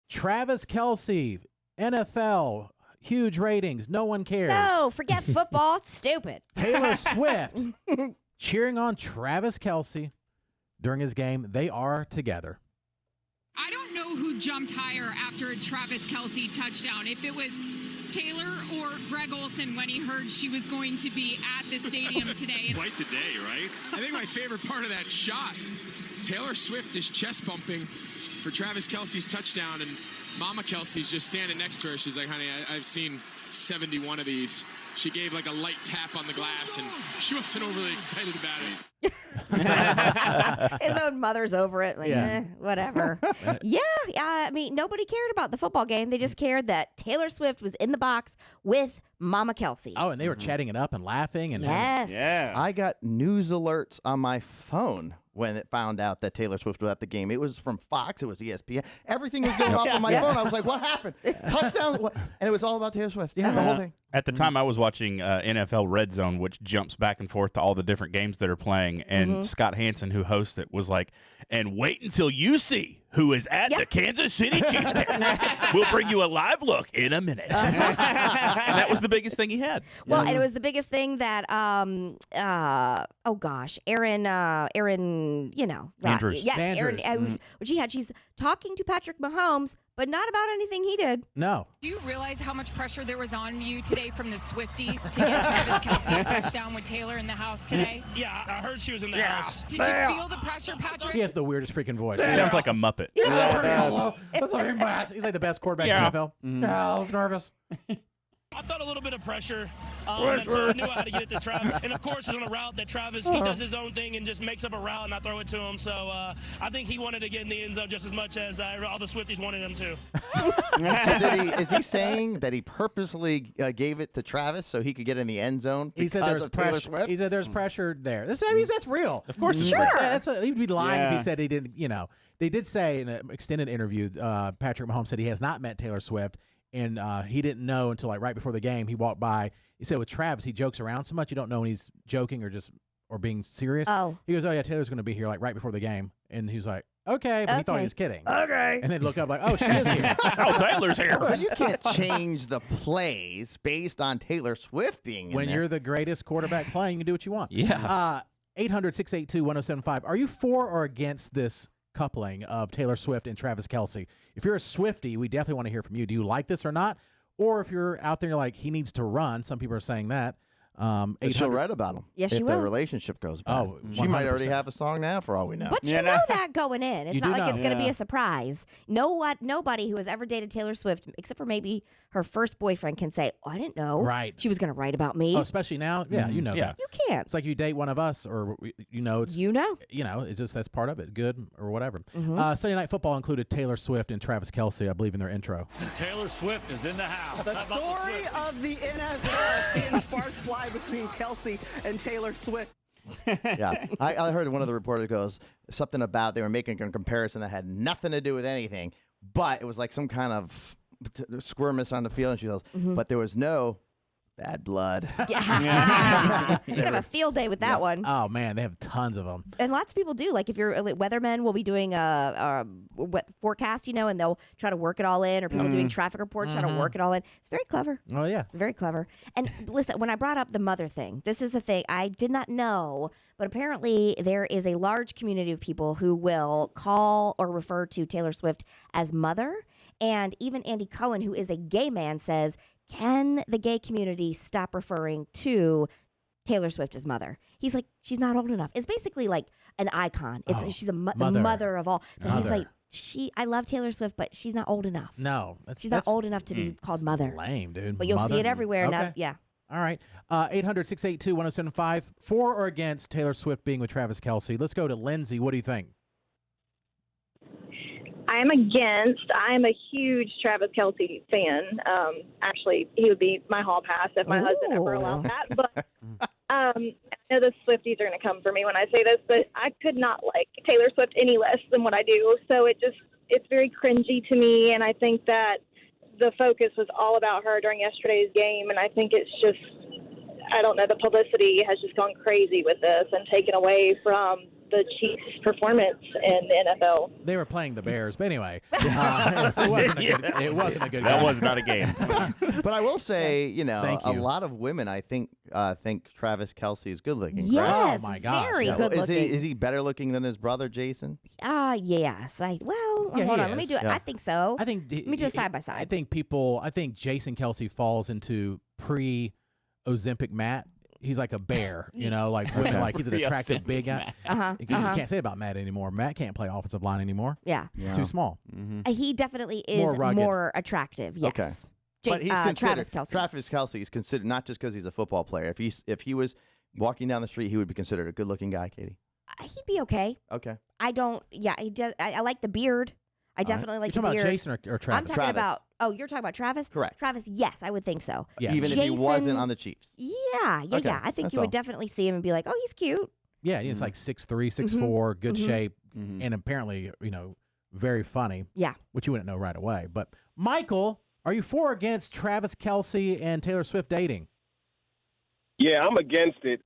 Travis Kelce, NFL, huge ratings. No one cares. No, forget football. It's stupid. Taylor Swift cheering on Travis Kelce during his game. They are together. I don't know who jumped higher after a Travis Kelce touchdown. If it was Taylor or Greg Olsen when he heard she was going to be at the stadium today. Quite the day, right? I think my favorite part of that shot, Taylor Swift is chest bumping for Travis Kelce's touchdown, and Mama Kelce's just standing next to her. She's like, honey, I've seen 71 of these. She gave like a light tap on the glass, and she wasn't overly excited about it. His own mother's over it. Like, whatever. I mean, nobody cared about the football game. They just cared that Taylor Swift was in the box with Mama Kelce. Oh, and they were chatting it up and laughing. And yes. Yeah. I got news alerts on my phone when it found out that Taylor Swift was at the game. It was from Fox. It was ESPN. Everything was going off on my phone. I was like, what happened? Touchdown. What? And it was all about Taylor Swift. Yeah, the whole thing. At the time, I was watching NFL Red Zone, which jumps back and forth to all the different games that are playing. And Scott Hansen, who hosts it, was like, and wait until you see who is at the Kansas City Chiefs game. We'll bring you a live look in a minute. And that was the biggest thing he had. Well, and it was the biggest thing that, Aaron, Andrews. Yes, Andrews. Aaron, which he had. She's talking to Patrick Mahomes, but not about anything he did. No. Do you realize how much pressure there was on you today from the Swifties to get Travis Kelce a touchdown with Taylor in the house today? Yeah, I heard she was in the house. Did you feel the pressure, Patrick? He has the weirdest freaking voice. It sounds like a Muppet. He's like the best quarterback in the NFL. Yeah, I was nervous. I thought a little bit of pressure, and so I knew how to get it to Travis. And, of course, it's on a route that Travis, he does his own thing and just makes up a route, and I throw it to him. So I think he wanted to get in the end zone just as much as all the Swifties wanted him to. So is he saying that he purposely gave it to Travis so he could get in the end zone because of Taylor Swift? He said there's pressure there. That's real. Of course it's real. He'd be lying if he said he didn't, They did say in an extended interview, Patrick Mahomes said he has not met Taylor Swift. And he didn't know until right before the game. He walked by. He said with Travis, he jokes around so much you don't know when he's joking or being serious. Oh. He goes, oh yeah, Taylor's going to be here right before the game, and he's like, okay, but he thought he was kidding. Okay. And then look up like, oh, she is here. Oh, Taylor's here. Well, you can't change the plays based on Taylor Swift being in when there. you're the greatest quarterback playing, you can do what you want. Yeah. 800-682-1075. Are you for or against this coupling of Taylor Swift and Travis Kelce? If you're a Swiftie, we definitely want to hear from you. Do you like this or not? Or if you're out there, you're like, he needs to run. Some people are saying that. She'll write about him. Yes, if she the will. relationship goes back. Oh, she might 100%. already have a song now for all we know. But you know that going in. It's You not do like it's know. going to be a surprise. Nobody who has ever dated Taylor Swift, except for maybe her first boyfriend, can say, oh, I didn't know she was going to write about me. Oh, especially now? Yeah, you know that. You can't. It's like you date one of us or, it's it's just that's part of it, good or whatever. Sunday Night Football included Taylor Swift and Travis Kelce, I believe, in their intro. Taylor Swift is in the house. The story of the NFL, seeing sparks fly between Kelce and Taylor Swift. Yeah, I heard one of the reporters goes something about they were making a comparison that had nothing to do with anything, but it was like some kind of skirmish on the field, and she goes, but there was no bad blood. You have a field day with that one. Oh, man, they have tons of them. And lots of people do. Like if you're weathermen will be doing a forecast, and they'll try to work it all in, or people doing traffic reports try to work it all in. It's very clever. Oh, yeah. It's very clever. And listen, when I brought up the mother thing, this is the thing I did not know, but apparently there is a large community of people who will call or refer to Taylor Swift as mother. And even Andy Cohen, who is a gay man, says, can the gay community stop referring to Taylor Swift as mother? He's like, she's not old enough. It's basically like an icon. She's the mother of all. But he's like, I love Taylor Swift, but she's not old enough. No. She's not old enough to be called mother. Lame, dude. But you'll see it everywhere. Okay. Now, yeah. All right. 800-682-1075. For or against Taylor Swift being with Travis Kelce. Let's go to Lindsay. What do you think? I'm against. I'm a huge Travis Kelce fan. Actually, he would be my hall pass if my husband ever allowed that. But I know the Swifties are going to come for me when I say this, but I could not like Taylor Swift any less than what I do. So it's very cringy to me, and I think that the focus was all about her during yesterday's game, and I think it's just, I don't know, the publicity has just gone crazy with this and taken away from the Chiefs' performance in the NFL. They were playing the Bears, but anyway, it wasn't a good. That game. was not a game. But I will say, Thank a you. lot of women, I think Travis Kelce is good looking. Yes, Oh, my gosh. very Yeah. good looking. Is he better looking than his brother Jason? Yes. Yeah, Hold he on. Let me is. do it. Yeah. I think so. I think Let me do it side by side. I think Jason Kelce falls into pre-Ozempic Matt. He's like a bear, like women, like he's an attractive big guy. You can't say it about Matt anymore. Matt can't play offensive line anymore. Yeah. He's too small. He definitely is More rugged. more attractive. Yes. Okay. But he's Travis considered Kelce. Travis Kelce is considered not just because he's a football player. If he was walking down the street, he would be considered a good looking guy, Katie. He'd be okay. Okay. I don't. Yeah. He does. I like the beard. I definitely like You're the talking beard. about Jason or Travis? I'm talking Travis. about. Oh, you're talking about Travis. Correct. Travis. Yes, I would think so. Yes. Even if he Jason- wasn't on the Chiefs. Yeah. Okay, I think that's you would all. definitely see him and be like, oh, he's cute. Yeah, he's like 6'3", 6'4", good shape, Mhm. and apparently, very funny. Yeah. Which you wouldn't know right away. But Michael, are you for or against Travis Kelce and Taylor Swift dating? Yeah, I'm against it.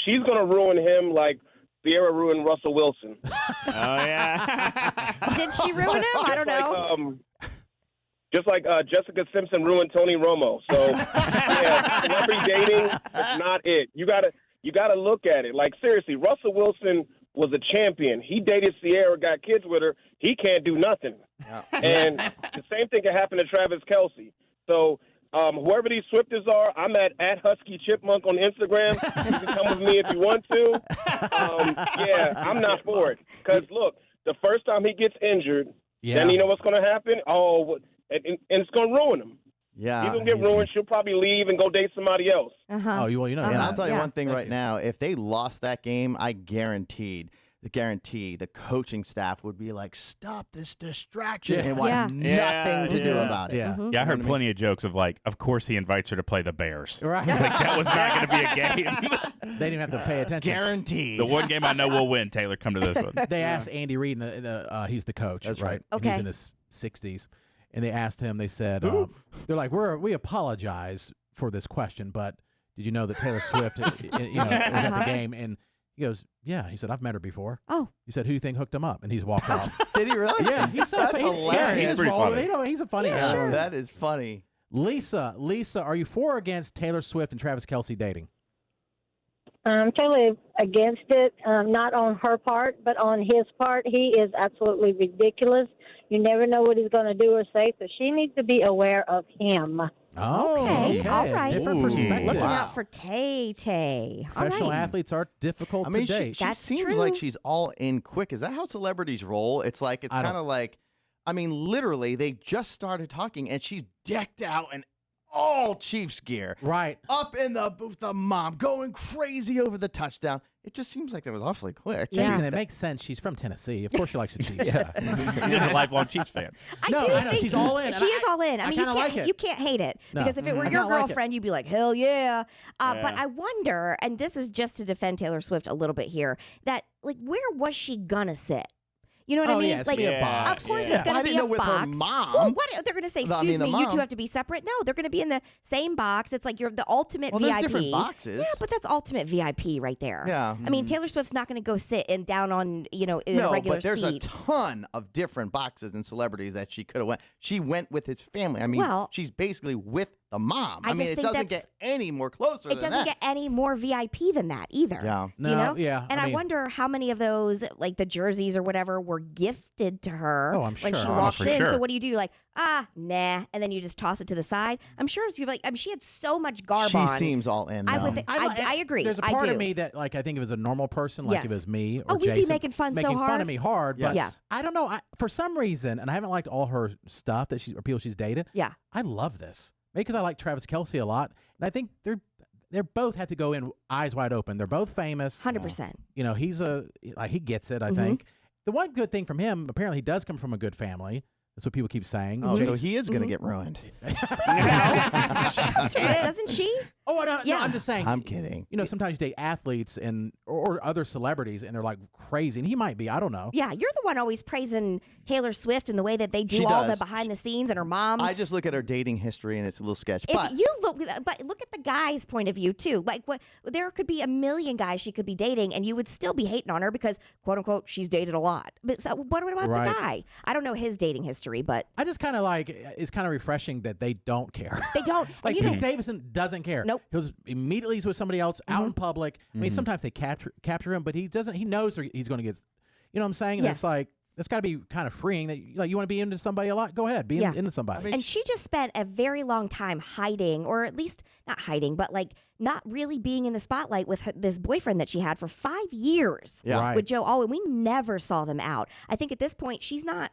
She's going to ruin him like Sierra ruined Russell Wilson. Oh, yeah. Did she ruin him? I don't know. Just like Jessica Simpson ruined Tony Romo. So, yeah, celebrity dating is not it. You gotta look at it. Like, seriously, Russell Wilson was a champion. He dated Sierra, got kids with her. He can't do nothing. Yeah. And the same thing can happen to Travis Kelce. So, whoever these Swifters are, I'm at Husky Chipmunk on Instagram. You can come with me if you want to. Yeah, I'm not for it. Because, look, the first time he gets injured, then you know what's going to happen? And it's going to ruin him. Yeah. He's going to get ruined. She'll probably leave and go date somebody else. Oh, you know. And Yeah. I'll tell you Yeah. one thing Thank right you. now. If they lost that game, I guarantee the coaching staff would be like, stop this distraction, Yeah. and want Yeah. nothing to do Yeah. about it. Yeah. Yeah, I heard plenty of jokes of like, of course he invites her to play the Bears. Right. Like that was not going to be a game. They didn't have to pay attention. Guaranteed. The one game I know we'll win. Taylor, come to this one. They asked Andy Reid, and he's the coach, That's right? right. And Okay. he's in his 60s. And they asked him, they said, they're like, we apologize for this question, but did you know that Taylor Swift was at the game? And he goes, yeah. He said, I've met her before. Oh. He said, who do you think hooked him up? And he's walked off. Did he really? Yeah, he's so That's funny. hilarious. He He's just pretty rolled- funny. He's a funny Yeah, guy. sure. That is funny. Lisa, are you for or against Taylor Swift and Travis Kelce dating? I'm totally against it, not on her part, but on his part. He is absolutely ridiculous. You never know what he's going to do or say, so she needs to be aware of him. Oh, Okay, all right. Different Ooh. perspective. Looking Wow. out for Tay. All Professional right. athletes are difficult I mean, to date. she That's seems true. like she's all in quick. Is that how celebrities roll? It's I don't- kind of like, I mean, literally, they just started talking, and she's decked out in all Chiefs gear. Right. Up in the booth, the mom going crazy over the touchdown. It just seems like that was awfully quick. Yeah. Jason, it makes sense. She's from Tennessee. Of course she likes the Chiefs. Yeah. He's just a lifelong Chiefs fan. I No, do I know, think she's all in, She and is all in. I I mean, you kinda can't like it. you can't hate it No. because if it were I your kinda like it. girlfriend, you'd be like, hell yeah. But Yeah. I wonder, and this is just to defend Taylor Swift a little bit here, that like where was she gonna sit? You know what I Oh, mean? yeah, it's like, gonna be a box. of course, Yeah. it's going I to be didn't a know with her box. mom. Well, what they're going to say? I mean, Excuse the me, you two mom. have to be separate. No, they're going to be in the same box. It's like you're the ultimate Well, VIP. there's different boxes. Yeah, but that's ultimate VIP right there. Yeah. I mean, Taylor Swift's not going to go sit and down on in a regular but there's seat. a ton of different boxes and celebrities that she could have went. She went with his family. I mean, Well, she's basically with the mom. I I mean, just it think doesn't that's- get any more closer It than doesn't that. get any more VIP than that either. Yeah. Do you No, know? yeah, And I I mean- wonder how many of those, like the jerseys or whatever, were gifted to her Oh, I'm when she sure. walks for in. sure. So what do? You're like, nah, and then you just toss it to the side. I'm sure you're like, she had so much garb She on. seems all in. I though. would think- I agree. There's a I part do. of me that, like, I think if it was a normal person, like if it Yes. was me or Oh, we'd be Jason, making fun so fun hard. of me hard. But Yeah. I don't know. For some reason, and I haven't liked all her stuff that or people she's dated. Yeah. I love this. Maybe because I like Travis Kelce a lot, and I think they're both have to go in eyes wide open. They're both famous. 100%. He gets it. I think the one good thing from him, apparently, he does come from a good family. That's what people keep saying. Oh, so Jace- he is going to get ruined. She comes from it, doesn't she? Oh, no, Yeah. I'm just saying. I'm kidding. You know, sometimes you date athletes or other celebrities, and they're like crazy, and he might be. I don't know. Yeah, you're the one always praising Taylor Swift and the way that they do She all the does. behind the scenes and her mom. I just look at her dating history, and it's a little sketch. If But you look at the guy's point of view too. Like what there could be a million guys she could be dating, and you would still be hating on her because quote unquote she's dated a lot. But so what about Right. the guy? I don't know his dating history, but I just kind of like it's kind of refreshing that they don't care. they don't. Like and you Pete know, Davidson doesn't care. Nope. He's immediately with somebody else out in public. I mean, sometimes they capture him, but he doesn't. He knows he's going to get. You know what I'm saying? And Yes. it's like that's got to be kind of freeing. That like you want to be into somebody a lot. Go ahead, be Yeah. into somebody. and she just spent a very long time hiding, or at least not hiding, but like not really being in the spotlight with this boyfriend that she had for 5 years Yeah. Right. with Joe Alwyn. We never saw them out. I think at this point she's not.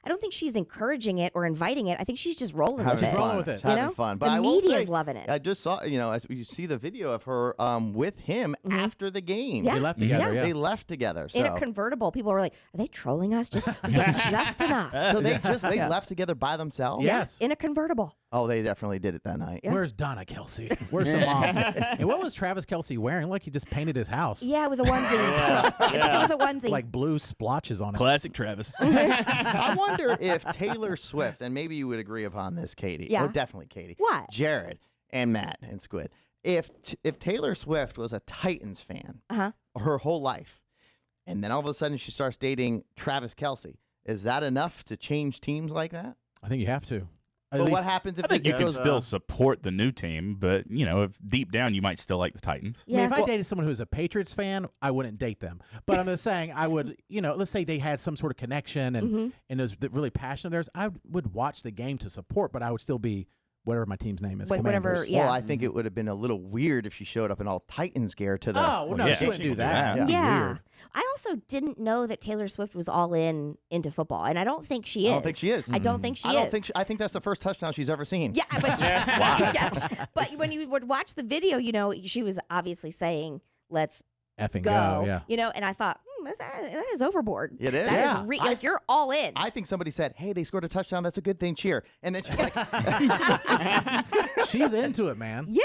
I don't think she's encouraging it or inviting it. I think she's just rolling with having it. fun. rolling with it. She's having You know? fun. But The I will media's say, loving it. I just saw, as you see the video of her with him after the game. Yeah. They left together. Yeah. They left together. So. In a convertible, people were like, "Are they trolling us? Just enough." So they left together by themselves? Yes. In a convertible. Oh, they definitely did it that night. Where's Donna Kelce? Where's the mom? And what was Travis Kelce wearing? Like he just painted his house. Yeah, it was a onesie. I think it was a onesie. Like blue splotches on it. Classic Travis. I wonder if Taylor Swift, and maybe you would agree upon this, Katie. Yeah. Well, definitely Katie. What? Jared and Matt and Squid. If Taylor Swift was a Titans fan her whole life, and then all of a sudden she starts dating Travis Kelce, is that enough to change teams like that? I think you have to. At But least- what happens if I think it you can goes still support the new team, but if deep down you might still like the Titans. I mean, if I Well- dated someone who's a Patriots fan, I wouldn't date them. But I'm just saying, I would, let's say they had some sort of connection and it was really passionate of theirs, I would watch the game to support, but I would still be whatever my team's name is. Whatever, Commanders. yeah. Well, I think it would have been a little weird if she showed up in all Titans gear to the. Oh, well, no, yeah, she wouldn't she do could do that. that. That'd be Yeah. weird. I also didn't know that Taylor Swift was all into football, and I don't think she is. I don't think she is. I don't think she I is. don't think. I think that's the first touchdown she's ever seen. Yeah, but yes. But when you would watch the video, she was obviously saying, "Let's Effing go," go, yeah. And I thought that is overboard. It is. That is Yeah. like you're all in. I think somebody said, "Hey, they scored a touchdown. That's a good thing. Cheer!" And then she's like, She's into it, man. Yeah.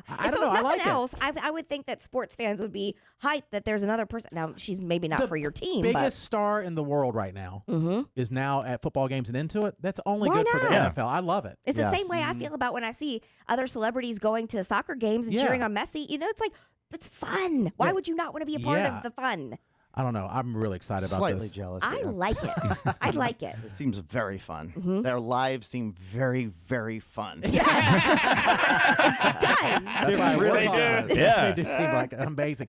I so don't know, if I nothing like it. else, I would think that sports fans would be hyped that there's another person. Now, she's maybe not The for your team, biggest star in the world right now is now at football games and into it. That's only Why good for the not? NFL. I love it. but it's the Yes. same way I feel about when I see other celebrities going to soccer games and Yeah. cheering on Messi. It's like, it's fun. Why Yeah. would you not want to be a part Yeah. of the fun? I don't know. I'm really excited about slightly this. jealous. I but, like it. I like it. It seems very fun. Their lives seem very, very fun. Yes. it does. That's why They we're do. talking about it. Yeah. They do seem like amazing.